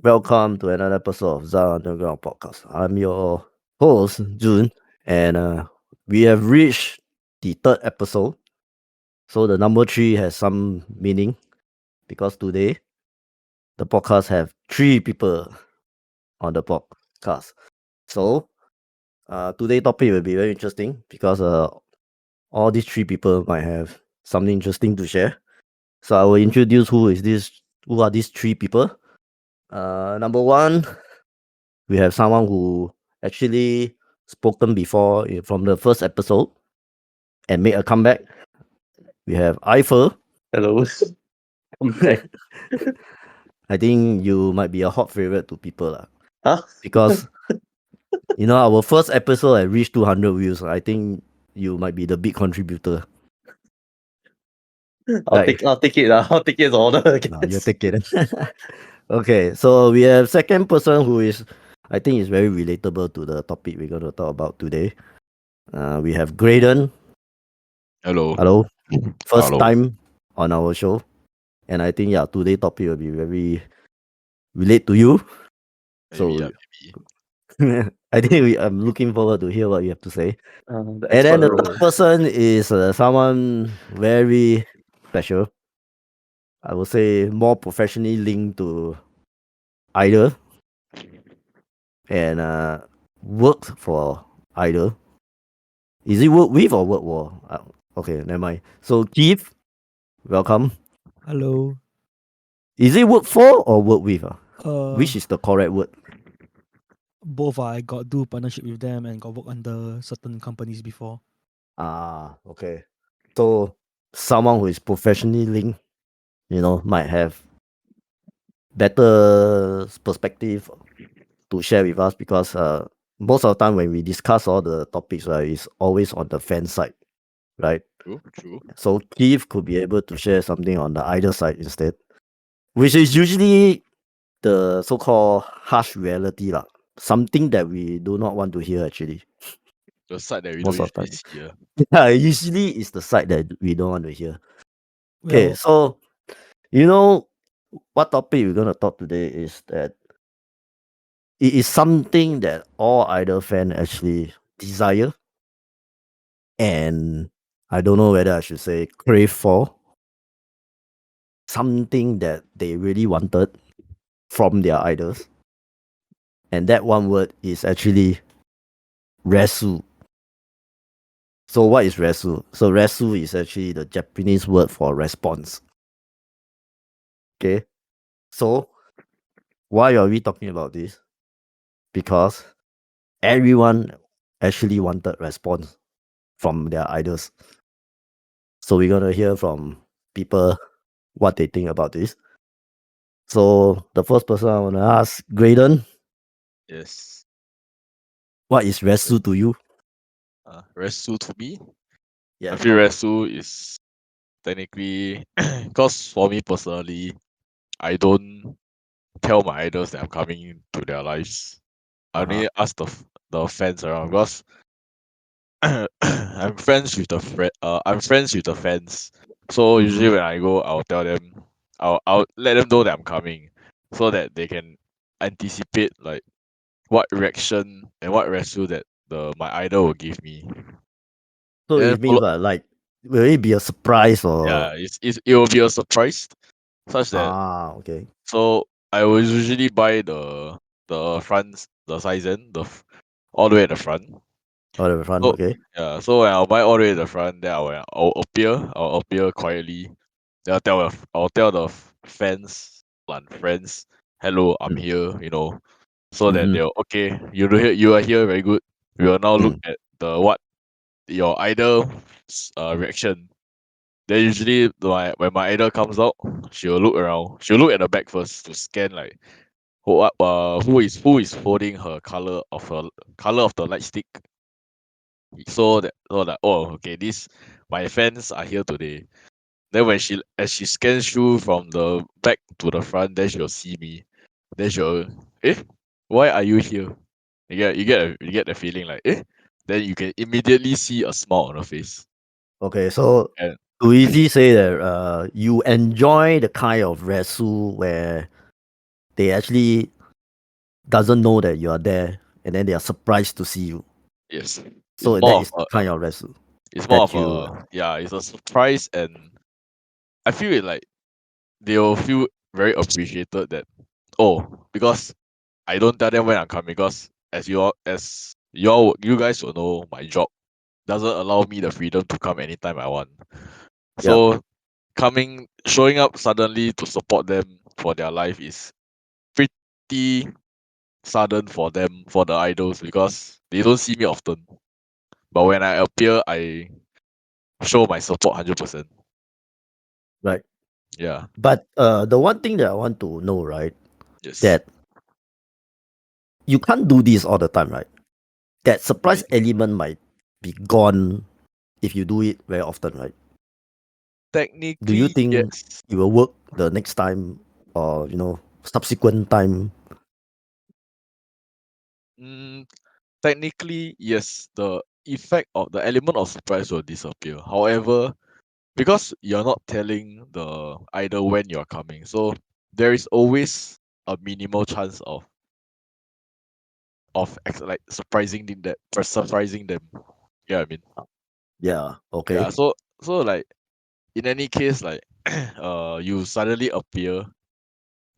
Welcome to another episode of Zara Underground Podcast. I'm your host, June, and we have reached the third episode. So the number 3 has some meaning because today the podcast have 3 people on the podcast. So today topic will be very interesting because all these 3 people might have something interesting to share. So I will introduce who are these 3 people. Number 1, we have someone who actually spoken before from the first episode and made a comeback. We have Eiffel. Hello. I'm back. I think you might be a hot favorite to people Huh? because our first episode had reached 200 views. I think you might be the big contributor. I'll take it. I'll take it as order. You take it. Okay, so we have second person who is, I think, is very relatable to the topic we're going to talk about today. We have Greadon. Hello. Hello. First Hello. time on our show. And I think, today topic will be very relate to you. Maybe, I think I'm looking forward to hear what you have to say. The And then the expert third person is someone very special. I would say more professionally linked to Idol and worked for Idol. Is it work with or work for? Okay, never mind. So Keeve, welcome. Hello. Is it work for or work with? Which Uh, is the correct word? both. I got do partnership with them and got work under certain companies before. Okay. So someone who is professionally linked, might have better perspective to share with us because most of the time when we discuss all the topics, right, it's always on the fan side, right? True. So Keith could be able to share something on the either side instead, which is usually the so-called harsh reality, something that we do not want to hear actually. The side that we Most don't of the usually see. Yeah, usually it's the side that we don't want to hear. Okay, Well, so what topic we're gonna talk today is that it is something that all idol fans actually desire, and I don't know whether I should say crave for something that they really wanted from their idols, and that one word is actually resu. So what is resu? So resu is actually the Japanese word for response. Okay, so why are we talking about this? Because everyone actually wanted response from their idols. So we're gonna hear from people what they think about this. So the first person I wanna ask, Greadon, Yes. what is resu to you? Resu to me, Yeah. I feel Resu is technically because for me personally, I don't tell my idols that I'm coming into their lives. I only ask the fans around because I'm friends with I'm friends with the fans. So usually when I go, I'll tell them, I'll let them know that I'm coming, so that they can anticipate like what reaction and what resu that my idol will give me. So Then it means like will it be a surprise or yeah, it will be a surprise, such that okay. so I will usually buy the front the Sizen all the way at the front. Or the front, So okay. yeah, so when I'll buy all the way at the front, then I'll appear quietly. Then I'll tell the fans and friends, hello, I'm here, so that Mm-hmm. they'll okay, you are here, very good. We will now look Mm. at what your idol reaction. Then usually when my idol comes out, she'll look around. She'll look at the back first to scan like who is holding her color of the light stick. So that oh okay, this my fans are here today. Then as she scans through from the back to the front, then she'll see me. Then she'll why are you here? You get the feeling like then you can immediately see a smile on her face. Okay, so And to easy say that you enjoy the kind of resu where they actually doesn't know that you are there, and then they are surprised to see you. Yes. It's So that more is of a kind of resu. it's more of that you a yeah, it's a surprise, and I feel it like they'll feel very appreciated that because I don't tell them when I'm coming, because you guys will know, my job doesn't allow me the freedom to come anytime I want. Yep. So showing up suddenly to support them for their life is pretty sudden for them, for the idols, because they don't see me often. But when I appear, I show my support 100%. right. Yeah. But the one thing that I want to know, right, Yes. that you can't do this all the time, right? That surprise Okay. element might be gone if you do it very often, right? Do you Technically, think yes. it will work the next time, or subsequent time? Mm, technically, yes. The effect of the element of surprise will disappear. However, because you're not telling the idol when you're coming, so there is always a minimal chance of like surprising them. Yeah, I mean, Yeah. yeah. Okay. So like in any case, like you suddenly appear,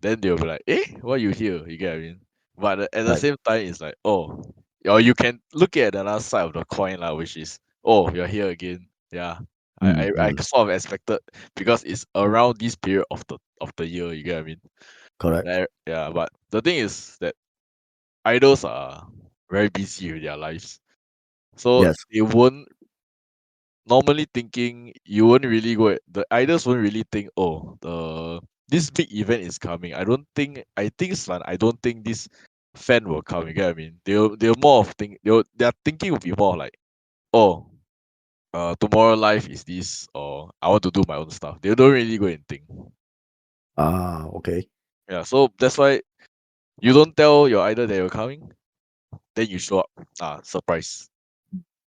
then they'll be like, why you here? You get what I mean? But at the Right. same time, it's like, or you can look at the other side of the coin, lah, which is, you're here again. Yeah. I Mm. sort of expected, because it's around this period of the year, you get what I mean? Correct. Yeah, but the thing is that idols are very busy with their lives. So Yes. they won't normally thinking, you won't really the idols won't really think, this big event is coming. I think Slan, I don't think this fan will come, you get what I mean? They'll more of think their thinking will be more like, oh, tomorrow life is this, or I want to do my own stuff. They don't really go and think. Ah. Okay. Yeah, so that's why you don't tell your idol that you're coming, then you show up. Surprise.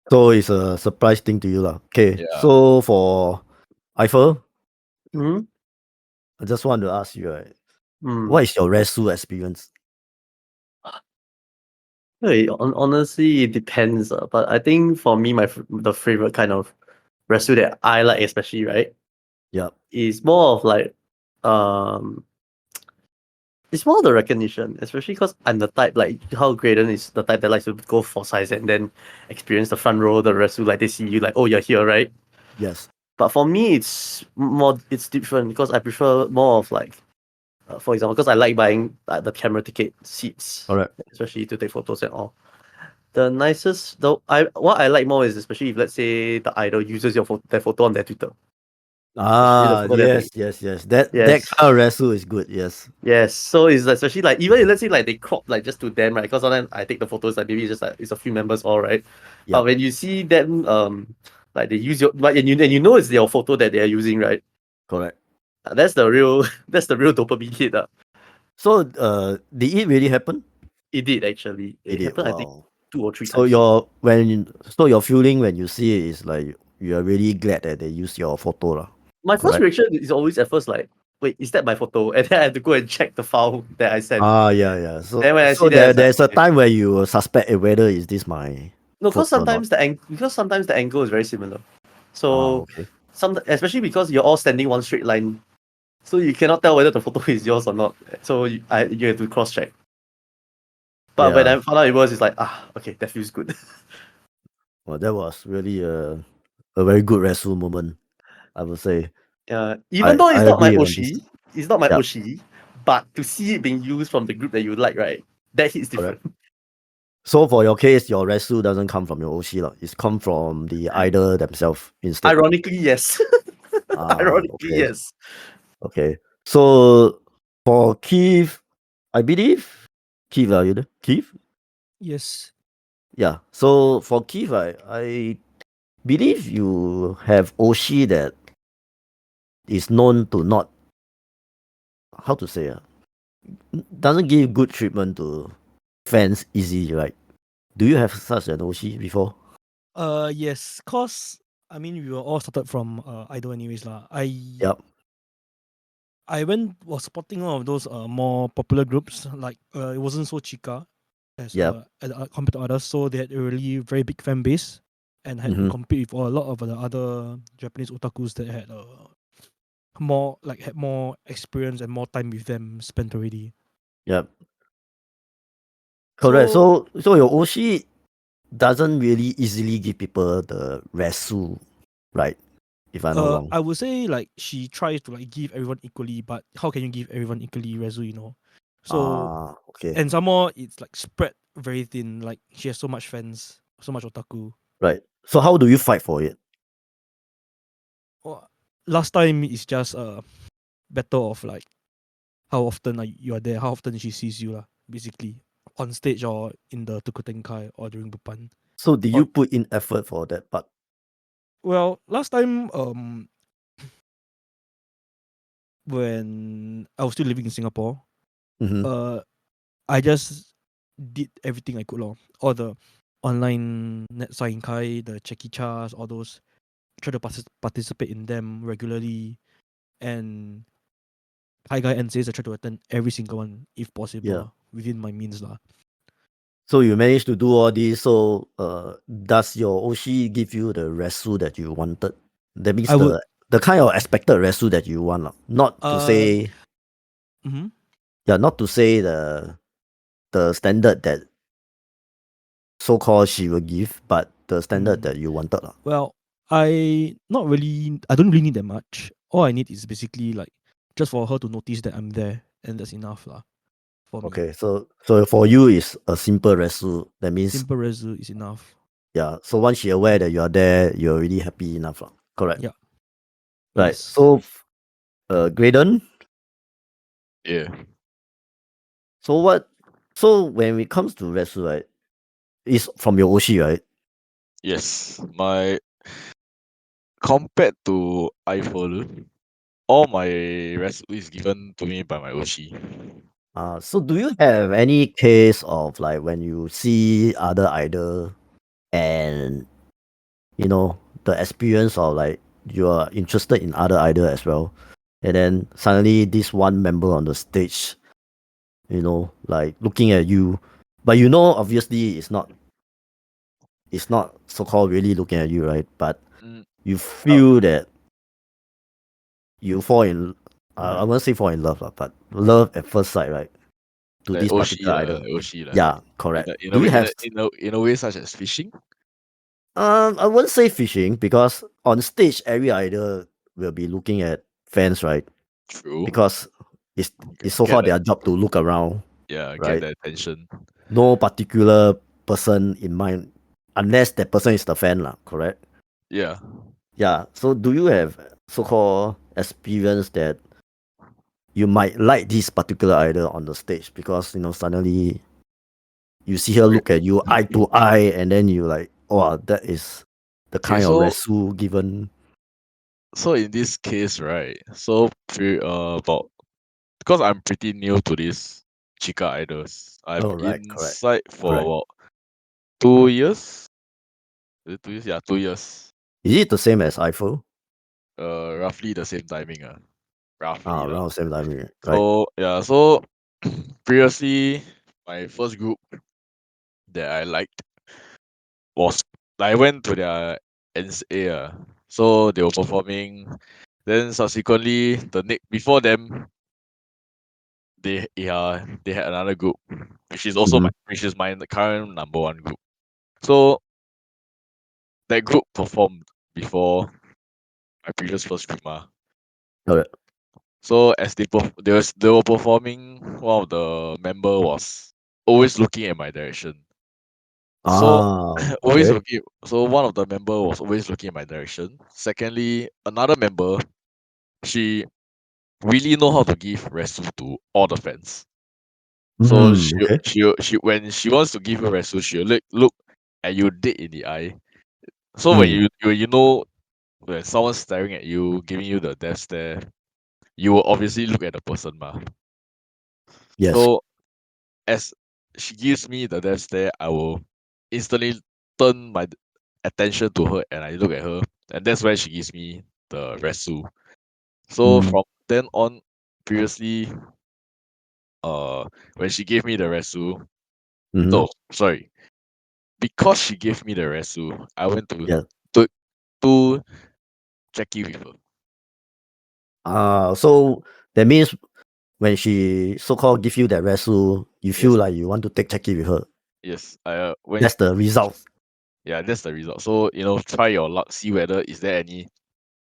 So it's a surprise thing to you, lah. Okay. Yeah. So for Eiffel, Hmm? I just want to ask you, right, Hmm. what is your resu experience? Hey, honestly, it depends. But I think for me, the favorite kind of resu that I like, especially, right, Yeah. is more of like, um, it's more the recognition, especially because I'm the type, like how Greadon is the type that likes to go for size and then experience the front row, the resu, like they see you, like, oh, you're here, right? Yes. But for me, it's different because I prefer more of like, for example, because I like buying the camera ticket seats, Correct. especially to take photos and all. The nicest though, what I like more is especially if let's say the idol uses their photo on their Twitter, especially the Ah. photo they're Yes. taking. Yes. Yes. That Yes, kind of resu is good. Yes. yes. So it's like, especially like even if let's say like they crop like just to them, right? Because sometimes I take the photos like maybe it's just like it's a few members all right. But Yep. when you see them like they use your but and you know it's their photo that they are using, right? Correct. That's the real that's the real dopamine hit. So did it really happen? It did actually. It It did. happened I think Wow. 2 or 3 So times. your feeling when you see it is like you are really glad that they use your photo, lah. My first Correct. reaction is always at first like, wait, is that my photo? And then I have to go and check the file that I sent. Ah, yeah. So Then when I see that, there it's like, there's a okay. time where you will suspect whether is this my No, because photo or not. sometimes the angle is very similar. Ah, So okay. especially because you're all standing one straight line, so you cannot tell whether the photo is yours or not. So you have to cross check. But when Yeah. I found out it was, it's like okay, that feels good. Well, that was really a very good resu moment, I would say. Even though I it's not my agree on this. oshi, it's not my Yep. oshi, but to see it being used from the group that you like, right? That hits different. Correct. So for your case, your resu doesn't come from your oshi, lah. It's come from the idol themselves instead. Ironically, yes. Ironically, Okay. yes. Okay. So for Keeve, I believe Keeve, are you there? Keeve? Yes. Yeah. So for Keeve, I believe you have oshi that is known to not, how to say, doesn't give good treatment to fans easy, right? Do you have such an oshi before? Yes, cause I mean we were all started from idol anyways lah. Yep. was supporting one of those more popular groups. Like it wasn't so chica as Yep. compared to others, so they had a really very big fan base and had to Mhm. compete with a lot of the other Japanese otakus that had had more experience and more time with them spent already. Yep. Correct. So So your oshi doesn't really easily give people the resu, right? If I'm not wrong. I would say like she tries to like give everyone equally, but how can you give everyone equally, Rezu? So Okay. and some more it's like spread very thin. Like she has so much fans, so much otaku. Right. So how do you fight for it? Well, last time it's just a battle of like how often you are there, how often she sees you lah, basically on stage or in the Tukutenkai or during Bupan. So did Or you put in effort for that part? well, last time when I was still living in Singapore, Mm-hmm. I just did everything I could lor. All the online net sign kai, the checky chars, all those. Try to participate in them regularly, and Kai Guy and says I try to attend every single one if possible Yeah. lah, within my means lah. So you managed to do all this. So does your oshi give you the resu that you wanted? That means I would the kind of expected resu that you want, lah. Not to say mhm. not to say the standard that so called she will give, but the standard that you wanted, lah. Well, I don't really need that much. All I need is basically like just for her to notice that I'm there, and that's enough lah for me. Okay, so for you is a simple resu. That means Simple resu is enough. yeah. So once she aware that you are there, you're already happy enough, lah. Correct. Yeah. Right. Yes. So Greadon. Yeah. So what? So when it comes to resu, right, it's from your oshi, right? Yes. My compared to Eiffel, all my recipe is given to me by my oshi. So do you have any case of like when you see other idol and the experience of like you are interested in other idol as well, and then suddenly this one member on the stage, like looking at you, but obviously it's not so called really looking at you, right? But Mm, you feel that you fall in, I won't say fall in love, lah, but love at first sight, right? To like this oshi particular lah, idol. like oshi lah. Yeah, In correct. a, in a Do way, you have? in a way such as fishing. I wouldn't say fishing because on stage every idol will be looking at fans, right? True. Because it's so Get called that. their job to look around, Get right? the attention. No particular person in mind, unless that person is the fan, lah. Correct? Yeah. Yeah. So do you have so called experience that you might like this particular idol on the stage because suddenly you see her Okay. look at you eye to eye, and then you like, oh, that is the Okay. kind of So resu given. in this case, right? So about because I'm pretty new to this Chica idols. I'm Oh, right, correct, inside for correct. about 2 years. Is it 2 years? Yeah, 2 years. Is it the same as Eiffel? Roughly the same timing. Roughly lah. Around the same time, right? So yeah, so previously my first group that I liked was I went to their NSA. So they were performing. Then subsequently before them they had another group, which is also Mm-hmm. my current number one group. So that group performed before my previous first group. Correct. So as they were performing, one of the member was always looking at my direction. So always Okay. looking. So one of the member was always looking at my direction. Secondly, another member, she really know how to give resu to all the fans. So Okay. she when she wants to give a resu, she'll look at you dead in the eye. So when Mm. you know when someone's staring at you, giving you the death stare, you will obviously look at the person, ma. Yes. So as she gives me the death stare, I will instantly turn my attention to her and I look at her, and that's when she gives me the resu. So Mm. from then on, previously, when she gave me the resu, Mhm. no, sorry, because she gave me the resu, I went to Yeah. to Jackie with her. So that means when she so-called give you that resu, you feel Yes. like you want to take checky with her. Yes, when That's the result. yeah, that's the result. So try your luck, see whether is there any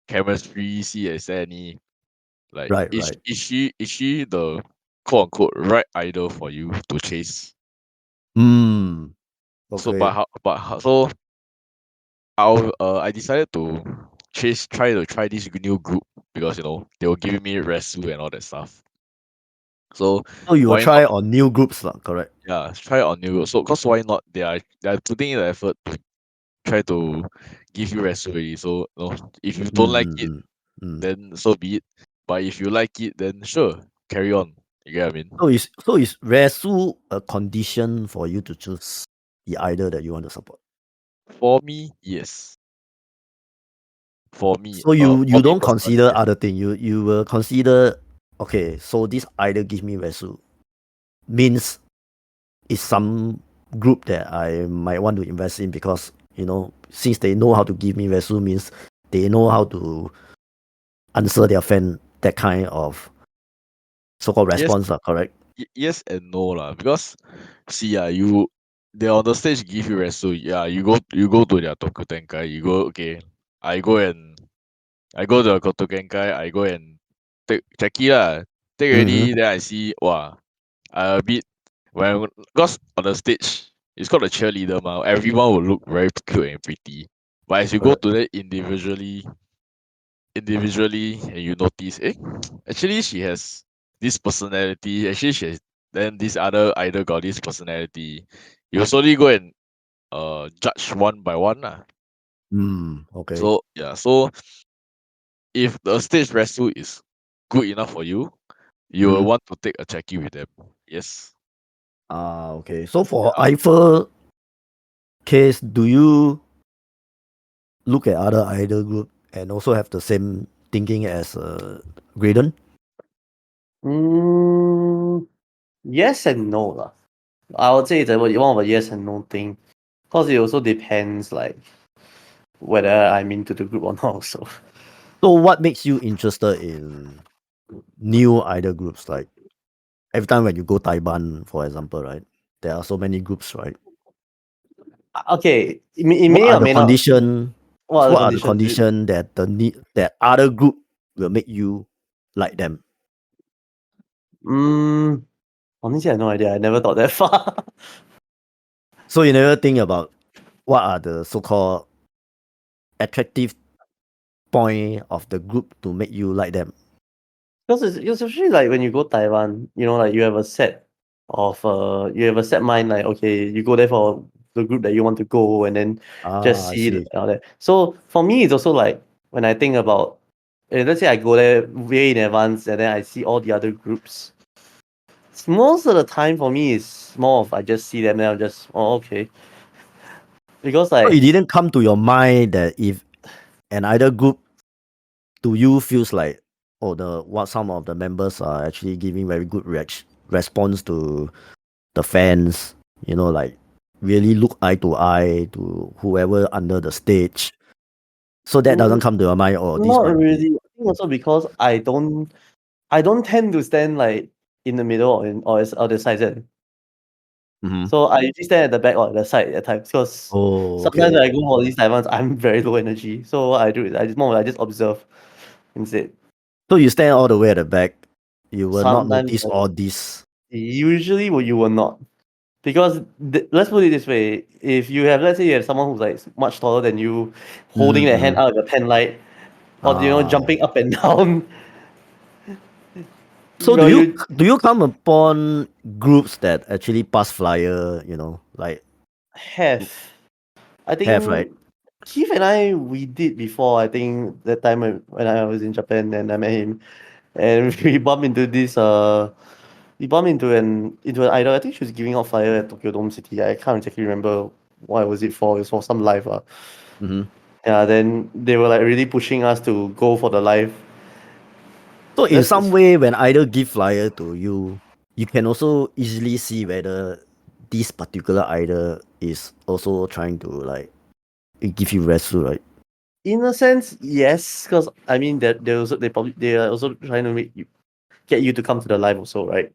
chemistry, see is there any like Right, is right. is she the quote unquote right idol for you to chase? Hmm. So Okay. so I decided to try this new group because they were giving me resu and all that stuff. So So you will why try not? on new groups, lah, correct? Yeah, try on new. So cause why not? They are putting in the effort to try to give you resu already. So if you don't like it, Mm. then so be it. But if you like it, then sure, carry on. You get what I mean? So is resu a condition for you to choose the idol that you want to support? For me, yes. For me, So you don't personally, consider yes. other thing. You will consider, okay, so this idol give me resu means it's some group that I might want to invest in because since they know how to give me resu means they know how to answer their fan, that kind of so-called Yes, response, lah, correct? yes and no lah. Because see, they on the stage give you resu. Yeah, you go to their Toku Tenkai. You go okay. I go to the Koto Genkai. I go and take Jackie lah. Take Mm-hmm. already. Then I see wow. I a bit because on the stage it's called a cheerleader mah. Everyone will look very cute and pretty. But as you go Correct. to that individually and you notice, actually she has this personality. Actually she has then this other idol got this personality. You slowly go and judge one by one lah. Okay. So yeah, so if the stage resu is good enough for you, you will Mm-hmm. want to take a checky with them. Yes. Okay. So for Yeah. Eiffel case, do you look at other idol group and also have the same thinking as Greadon? Yes and no lah. I would say it's one of a yes and no thing, because it also depends like whether I'm into the group or not. Also, So what makes you interested in new idol groups? Like every time when you go Taiwan, for example, right? There are so many groups, right? okay, it What may are or the may not. condition? What are the What are the conditions? condition that that other group will make you like them? Honestly, I have no idea. I never thought that far. So you never think about what are the so-called attractive point of the group to make you like them? Because it's usually like when you go Taiwan, like you have a set mind, like okay, you go there for the group that you want to go, and then just I see it see. out there. So for me, it's also like when I think about, let's say I go there way in advance, and then I see all the other groups. Most of the time for me, it's more of I just see them, then I'm just okay, because So it like didn't come to your mind that if an idol group to you feels like some of the members are actually giving very good response to the fans, like really look eye to eye to whoever under the stage. So that doesn't mm, come to your mind, or this not might be. really. I think also because I don't tend to stand like in the middle or the sides. Mhm. So I usually stand at the back or at the side at times, because Oh, sometimes okay. when I go for these Taiwans, I'm very low energy. So what I do is I just observe instead. So you stand all the way at the back. You will not Sometimes notice all this. usually you will not, because let's put it this way: if let's say you have someone who's like much taller than you, holding their hand Mm-hmm. out of the pen light, or jumping up and down, So do you you do you come upon groups that actually pass flyer? Like have. I have, right? think Keith and I, we did before. I think that time when I was in Japan and I met him, and we bumped into an idol. I think she was giving out flyer at Tokyo Dome City. I can't exactly remember what was it for. It was for some live. Mm-hmm. Yeah, then they were like really pushing us to go for the live. So in That's some just- way, when either give flyer to you, you can also easily see whether this particular idol is also trying to like give you resu, right? in a sense, yes, because I mean that they are also trying to get you to come to the live also, right?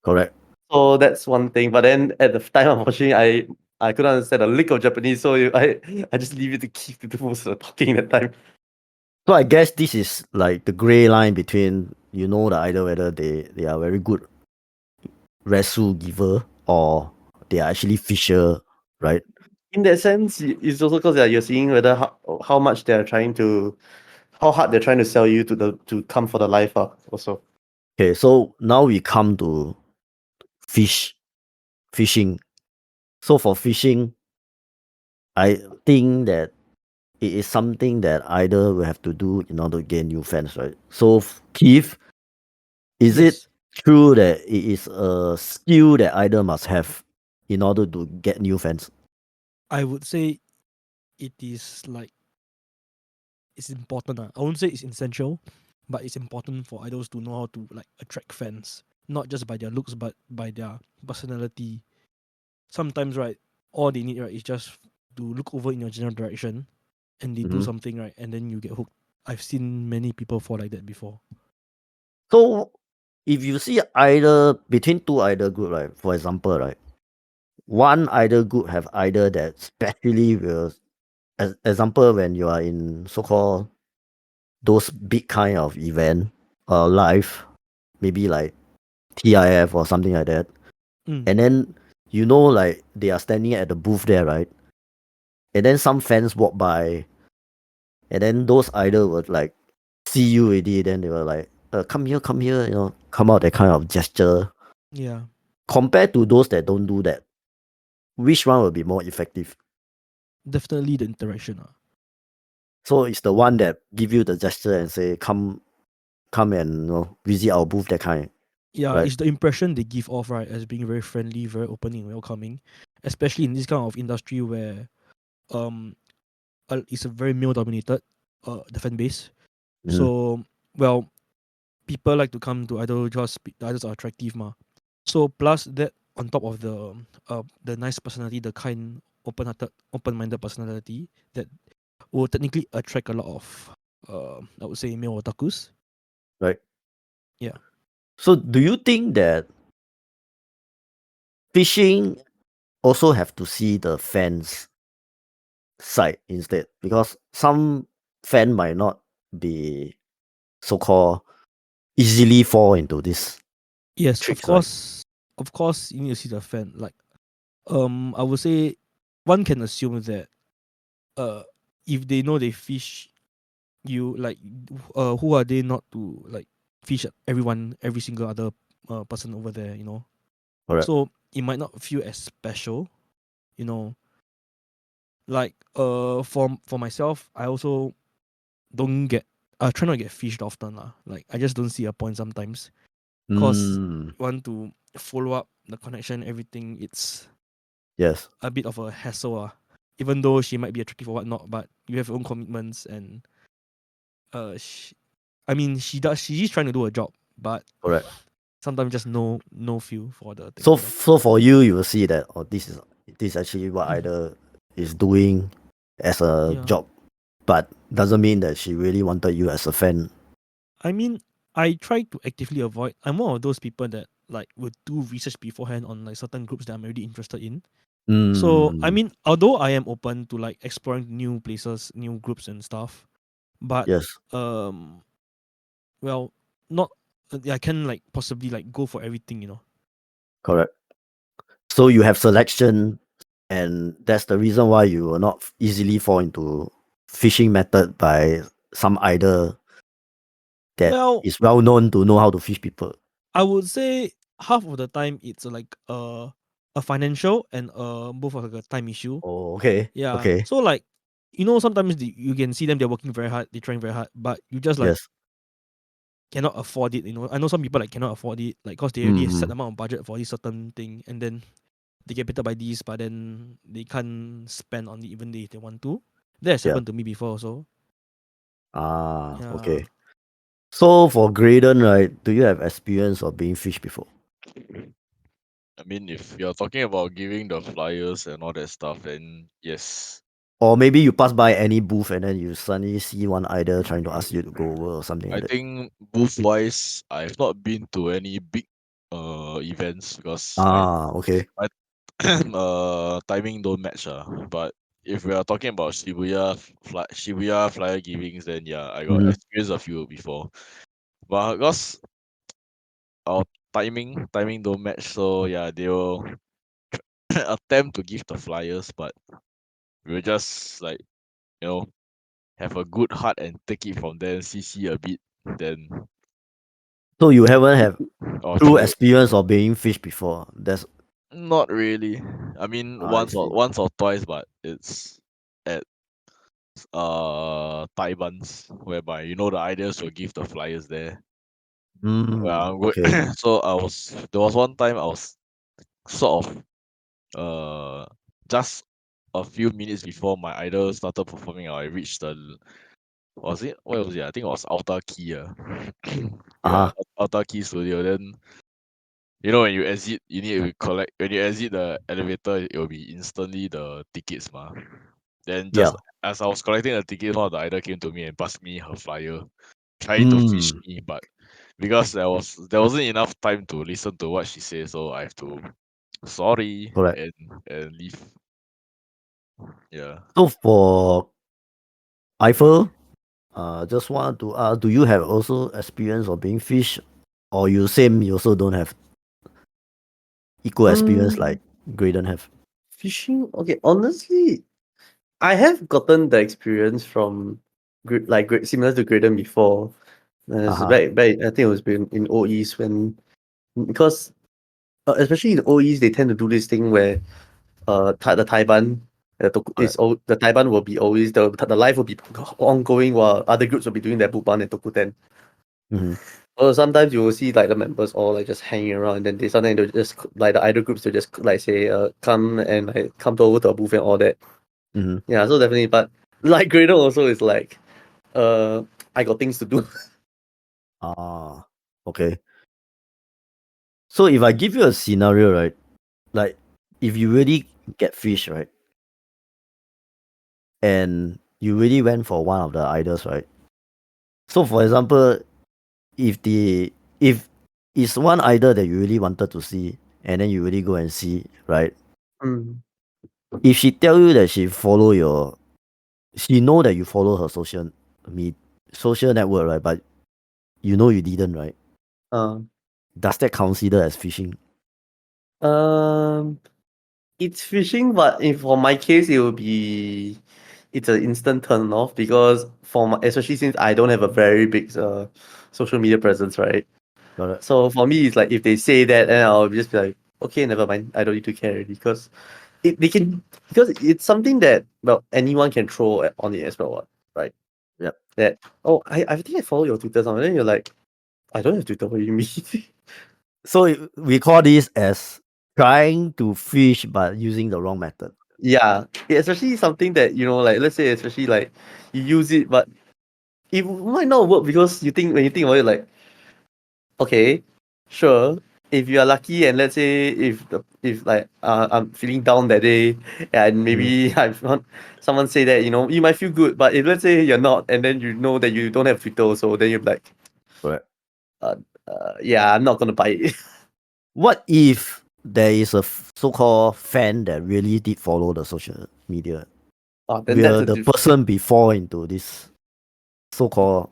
Correct. So that's one thing. But then at the time of watching, I couldn't understand a lick of Japanese, so I just leave it to keep the most of the talking that time. So I guess this is like the gray line between the idol whether they are very good resu giver or they are actually fisher, right? In that sense, it's also because you're seeing whether how much they're trying to, how hard they're trying to sell you to come for the live also. Okay, so now we come to fishing. So for fishing, I think that it is something that either will have to do in order to gain new fans, right? So Keith, is it Yes, true that it is a skill that either must have in order to get new fans? I would say it is like it's important. I won't say it's essential, but it's important for idols to know how to like attract fans, not just by their looks, but by their personality. Sometimes, right, all they need, right, is just to look over in your general direction, and they do Mhm. something right, and then you get hooked. I've seen many people fall like that before. So if you see either between two idol group, right? For example, right, one idol group have either that specially will, as example, when you are in so-called those big kind of event live, maybe like TIF or something like that, Mm, and then like they are standing at the booth there, right? And then some fans walk by, and then those idol would like see you already, then they were like, come here, come out that kind of gesture. yeah, Compared to those that don't do that, which one will be more effective? definitely the interaction. So it's the one that give you the gesture and say, come and visit our booth, that kind, Yeah, right? it's the impression they give off, right, as being very friendly, very opening, welcoming, especially in this kind of industry where um it's a very male dominated the fan base. Mhm. So well, people like to come to idol because the idols are attractive, ma. So plus that on top of the nice personality, the kind open-hearted, open-minded personality that will technically attract a lot of I would say male otakus. Right. Yeah. So do you think that fishing also have to see the fans side instead? Because some fan might not be so-called easily fall into this Yes, of tricks, right? course. Of course, you need to see the fan. Like, I would say one can assume that uh, if they know they fish, you like, who are they not to like fish at everyone, every single other person over there, you know? Correct. So it might not feel as special, you know. Like, for myself, I also don't get, I try not to get fished often lah. Like, I just don't see a point sometimes, cause Mm, want to follow up the connection, everything. It's yes, a bit of a hassle. Even though she might be attractive or whatnot, but you have your own commitments and I mean she's trying to do her job, but correct. sometimes just no feel for the thing, So you know. so for you, you will see that this is actually what either is doing as a Yeah. job, but doesn't mean that she really wanted you as a fan. I mean, I try to actively avoid. I'm one of those people that like would do research beforehand on like certain groups that I'm already interested in. So I Mm, mean, although I am open to like exploring new places, new groups and stuff, but yes, um well, not I can like possibly like go for everything, you know. correct. So you have selection, and that's the reason why you will not easily fall into fishing method by some idol that Well, is well known to know how to fish people. I would say half of the time it's like a financial and both of like a time issue. Oh, okay, Yeah. okay, So like, you know, sometimes you can see them, they're working very hard, they're trying very hard, but you just like yes, cannot afford it. You know, I know some people like cannot afford it, like because they already have set mm, amount of budget for this certain thing, and then they get bitten by these, but then they can't spend on it even if they want to. That has yeah, happened to me before also. Yeah. okay. So for Greadon, right, do you have experience of being fished before? I mean, if you're talking about giving the flyers and all that stuff, then yes. Or maybe you pass by any booth and then you suddenly see one idol trying to ask you to go over or something I like that. think booth wise, I've not been to any big events because my Okay. timing don't match. But if we are talking about Shibuya flyer givings, then yeah, I got Mhm. experience a few before. But because our timing don't match, so yeah, they will attempt to give the flyers, but we will just like, you know, have a good heart and take it from there, CC a bit, then So you haven't have or true throw it. experience of being fished before. That's Not really. I mean, I see. once or twice, but it's at Taiwan's, whereby you know the ideas will give the flyers there. Well, Okay. so there was one time I was sort of just a few minutes before my idol started performing, I reached the was it where was it? I think it was Outer Key. Yeah, Uh-huh. Outer Key Studio. Then you know when you exit, you need to collect. When you exit the elevator, it will be instantly the tickets, ma. Then just Yeah. as I was collecting the tickets, one of the idol came to me and passed me her flyer, trying to fish Mm. me, but because there wasn't enough time to listen to what she said, so I have to sorry Correct. and leave. Yeah. So for Eiffel, just want to ask, do you have also experience of being fished? Or you also don't have equal experience like Um, Graydon have? fishing. Okay, honestly, I have gotten the experience from similar to Greadon before. It's Uh-huh. back. I think it was been in OEs when because especially in OEs they tend to do this thing where the Taiban Correct. the Taiban will be always the live will be ongoing while other groups will be doing their Buban and Tokuten. Mm-hmm. Or sometimes you will see like the members all like just hanging around and then they'll just like the idol groups will just like say come and like come to over to a booth and all that. Mm-hmm. Yeah, so definitely, but like Greadon also is like I got things to do. Ah, okay. So if I give you a scenario, right? Like if you really get fish, right? And you really went for one of the idols, right? So for example, if it's one idol that you really wanted to see and then you really go and see, right? Mm. If she tell you that she know that you follow her social network, right? But you know you didn't, right? Uh, Does that consider as phishing? um it's fishing, but if for my case it will be it's an instant turn off because especially since I don't have a very big social media presence, right? Got it? So for me, it's like if they say that, then I'll just be like, okay, never mind. I don't need to care already because they can because it's something that well anyone can throw on it as well, right? Yep. That I think I follow your Twitter somewhere. Then you're like, I don't have Twitter. What do you mean? So we call this as trying to fish but using the wrong method. Yeah, especially something that like let's say especially like you use it, but it might not work because when you think about it, like okay, sure. If you are lucky and let's say if like I'm feeling down that day and Mhm. maybe I've not someone say that you might feel good, but if let's say you're not and then you know that you don't have Twitter also, then you're like Correct. uh, yeah, I'm not gonna buy it. What if there is a so-called fan that really did follow the social media? Then that's Will a the person be fall into this so-called?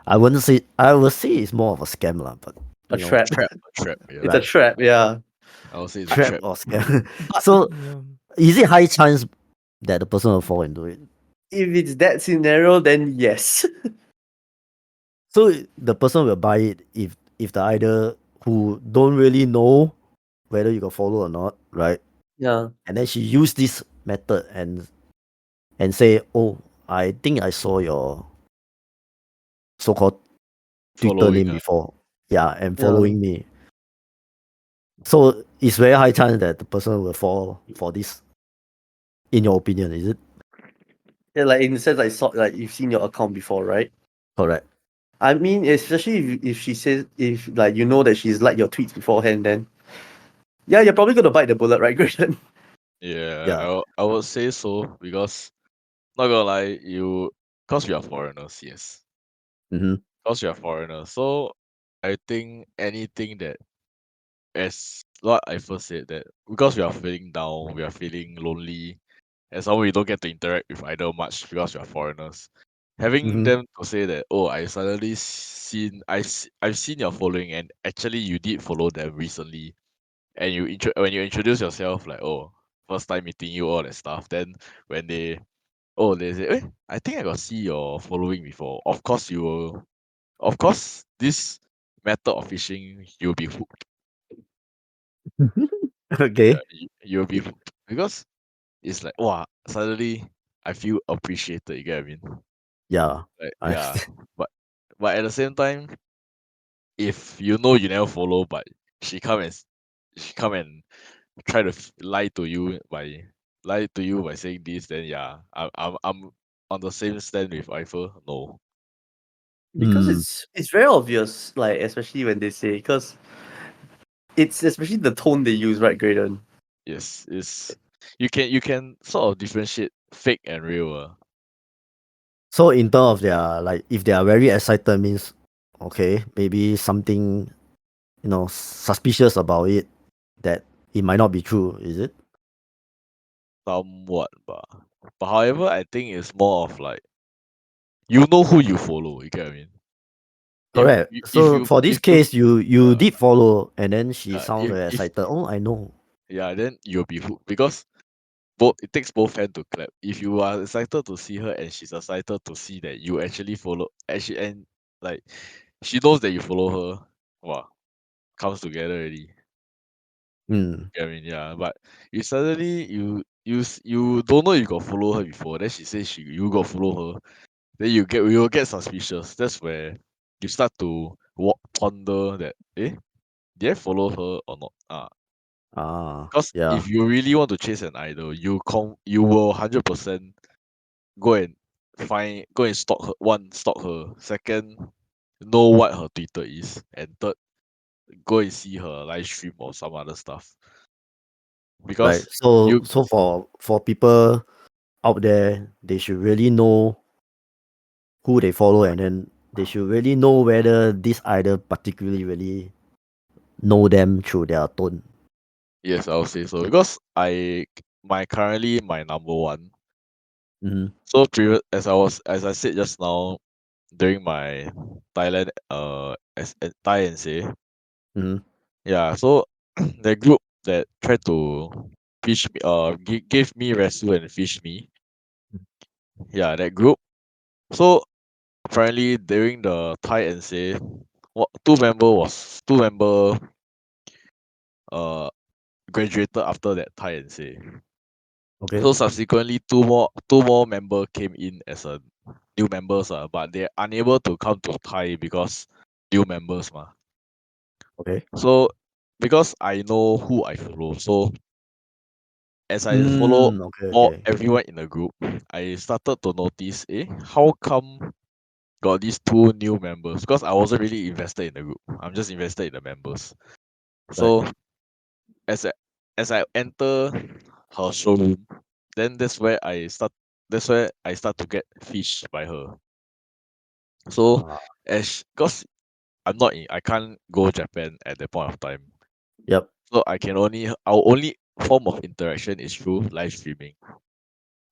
I wouldn't say. I would say it's more of a scam, lah. But a you know, trap. A trap, yeah. It's a right? trap, yeah. I would say it's a Trap trap. or scam. But So Yeah. is it high chance that the person will fall into it? if it's that scenario, then yes. So the person will buy it if the idol who don't really know whether you can follow or not, right? Yeah. And then she used this method and say, "Oh, I think I saw your so-called Twitter Following. name before, yeah, and Yeah. following me." So it's very high chance that the person will fall for this. In your opinion, is it Yeah, like in the sense like you've seen your account before, right? correct? I mean, especially if she says, if like you know that she's liked your tweets beforehand, then yeah, you're probably gonna bite the bullet, right, Greadon? Yeah, Yeah. I would say so because not gonna lie, cause we are foreigners, yes. Mm-hmm. Cause we are foreigners. So I think anything that, as what I first said, that because we are feeling down, we are feeling lonely, and some we don't get to interact with either much because we are foreigners. Having Mm-hmm. them to say that, oh, I suddenly I've seen your following, and actually you did follow them recently, and when you introduce yourself, like, oh, first time meeting you, all that stuff, then when they say, I think I got see your following before. Of course, this method of fishing, you'll be hooked. Yeah, Okay. you'll be Y- hooked because it's like, wow, suddenly I feel appreciated. You get what I mean? Yeah. Like, I yeah, but at the same time, if you know you never follow, but she come and she come and try to lie to you by saying this, then yeah, I'm on the same stand with Eiffel. No, Because mm. it's very obvious, like especially when they say, because it's especially the tone they use, right, Greadon? yes, it's you can sort of differentiate fake and real. So in terms of their like, if they are very excited, means okay, maybe something suspicious about it, that it might not be true. Is it? Somewhat, but however, I think it's more of like you know who you follow. You get what I mean? Correct. So for this If you case, you uh, did follow, and then she sounds very if excited. Oh, I know. yeah, then you'll be hooked because both it takes both hands to clap. If you are excited to see her and she's excited to see that you actually follow, actually, and like she knows that you follow her, wow, comes together already. Mm. I mean, yeah, but you suddenly you don't know you got follow her before. Then she says you got follow her. Then you will get suspicious. That's where you start to ponder that, did I follow her or not? Because Yeah. if you really want to chase an idol, you will 100% go and go and stalk her. One, stalk her. Second, know what her Twitter is, and third, go and see her live stream or some other stuff. Right. Because So you for people out there, they should really know who they follow, and then they should really know whether this idol particularly really know them through their tone. Yes, I'll say so because my number one. Mm-hmm. So previous as I said just now during my Thailand Thai and say, Mm-hmm. yeah, so the group that tried to fish me gave me rescue and fish me, yeah, that group. So apparently during the Thai and say, what two member uh graduated after that Thai and say. Okay. So subsequently two more member came in as a new members, but they're unable to come to Thai because new members ma. Okay. So because I know who I follow, so as I follow Okay. all Okay. everyone in the group, I started to notice, how come got these two new members? Because I wasn't really invested in the group. I'm just invested in the members. Right. So as I as I enter her showroom, then that's where I start to get fished by her. So Uh, because I can't go Japan at that point of time. yep. So our only form of interaction is through live streaming.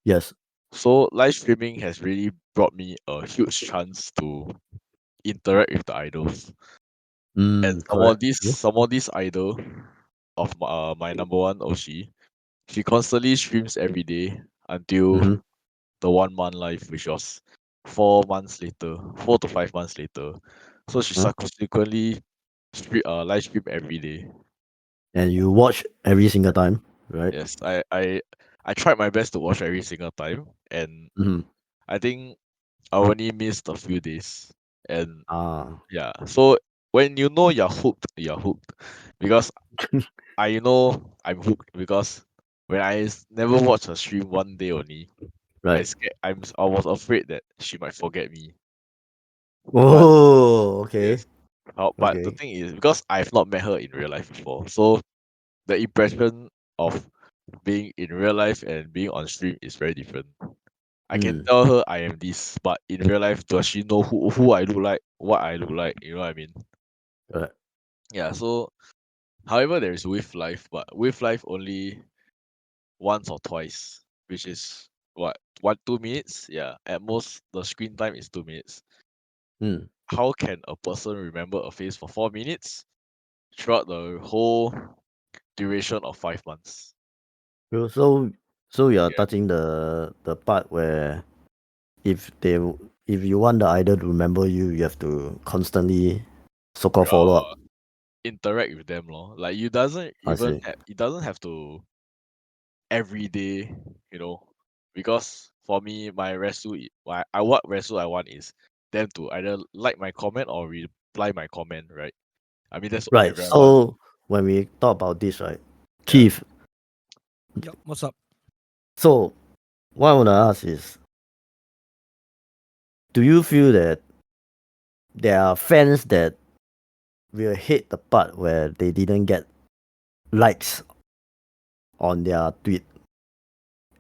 Yes. So live streaming has really brought me a huge chance to interact with the idols. And Correct. True. some of this idol of my number one Oshi, she constantly streams every day Mm-hmm. until the 1 month live, which was 4 months later, 4 to 5 months later. So she Huh? subsequently live stream every day. And you watch every single time, right? Yes, I tried my best to watch every single time, and Mm-hmm. I think I only missed a few days. And Ah. yeah, so when you know you're hooked, because I know I'm hooked because when never watch her stream 1 day only, Right. I was afraid that she might forget me. Oh, okay. Yes. But the Okay. thing is, because I've not met her in real life before, so the impression of being in real life and being on stream is very different. I can Mm. tell her I am this, but in real life, does she know who I look like, what I look like? You know what I mean? Correct. Yeah. So, however, there is with life, but with life only once or twice, which is what 1 2 minutes. Yeah, at most the screen time is 2 minutes. Mm. How can a person remember a face for 4 minutes throughout the whole duration of 5 months? So you are Yeah. touching the part where if they if you want the idol to remember you, you have to constantly so-called follow up. Interact with them, lor. Like you doesn't I even see. it doesn't have to every day, you know, because for me, my resu, what resu I want is them to either like my comment or reply my comment, right? I mean that's Right. whatever I want. So when we talk about this, right, Yeah. Keith. Yup, what's up? So what I want to ask is, do you feel that there are fans that will hate the part where they didn't get likes on their tweet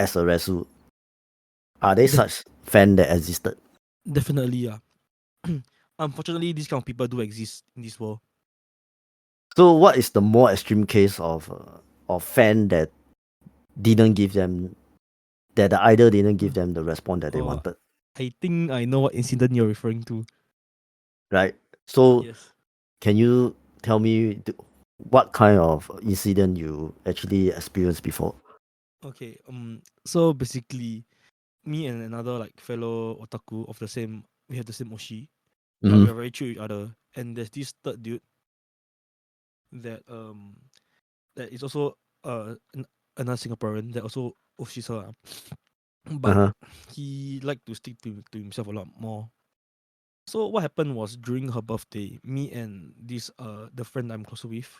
as a resu? Are they Def- such fan that existed? Definitely, yeah. Unfortunately, these kind of people do exist in this world. So what is the more extreme case of fan that didn't give them that the idol didn't give them the response that they Uh, wanted, I think I know what incident you're referring to. right? So Yes. can you tell me what kind of incident you actually experienced before? Okay. So basically, me and another like fellow otaku of the same, we have the same oshi. Yeah, we Mm-hmm. are very chill with each other. And there's this third dude that that is also another Singaporean that also oshis her. But Uh-huh. he liked to stick to himself a lot more. So what happened was during her birthday, me and this the friend I'm closer with,